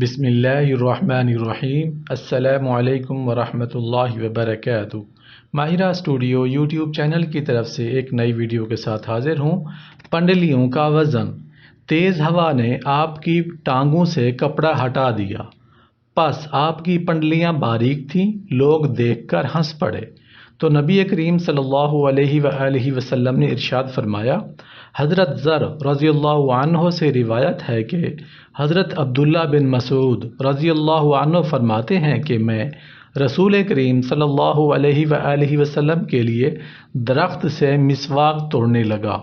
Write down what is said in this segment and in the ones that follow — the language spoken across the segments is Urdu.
بسم اللہ الرحمن الرحیم۔ السلام علیکم ورحمۃ اللہ وبرکاتہ۔ ماہرہ اسٹوڈیو یوٹیوب چینل کی طرف سے ایک نئی ویڈیو کے ساتھ حاضر ہوں۔ پنڈلیوں کا وزن۔ تیز ہوا نے آپ کی ٹانگوں سے کپڑا ہٹا دیا، پس آپ کی پنڈلیاں باریک تھیں، لوگ دیکھ کر ہنس پڑے۔ تو نبی کریم صلی اللہ علیہ وآلہ وسلم نے ارشاد فرمایا، حضرت ذر رضی اللہ عنہ سے روایت ہے کہ حضرت عبداللہ بن مسعود رضی اللہ عنہ فرماتے ہیں کہ میں رسول کریم صلی اللہ علیہ وآلہ وسلم کے لیے درخت سے مسواک توڑنے لگا،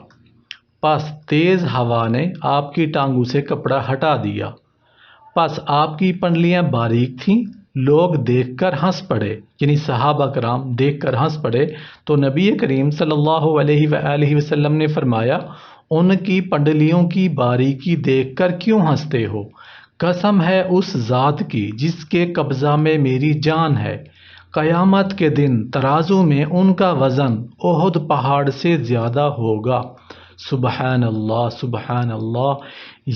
پس تیز ہوا نے آپ کی ٹانگوں سے کپڑا ہٹا دیا، پس آپ کی پنڈلیاں باریک تھیں، لوگ دیکھ کر ہنس پڑے، یعنی صحابہ کرام دیکھ کر ہنس پڑے۔ تو نبی کریم صلی اللہ علیہ وآلہ وسلم نے فرمایا، ان کی پنڈلیوں کی باریکی دیکھ کر کیوں ہنستے ہو؟ قسم ہے اس ذات کی جس کے قبضہ میں میری جان ہے، قیامت کے دن ترازو میں ان کا وزن احد پہاڑ سے زیادہ ہوگا۔ سبحان اللہ، سبحان اللہ۔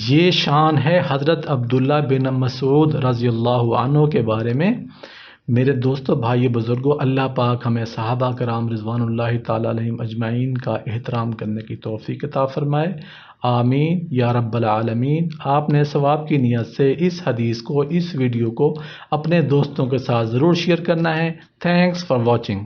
یہ شان ہے حضرت عبداللہ بن مسعود رضی اللہ عنہ کے بارے میں۔ میرے دوستو، بھائی بزرگوں، اللہ پاک ہمیں صحابہ کرام رضوان اللہ تعالیٰ علیہم اجمعین کا احترام کرنے کی توفیق عطا فرمائے، آمین یا رب العالمین۔ آپ نے ثواب کی نیت سے اس حدیث کو، اس ویڈیو کو اپنے دوستوں کے ساتھ ضرور شیئر کرنا ہے۔ Thanks for watching.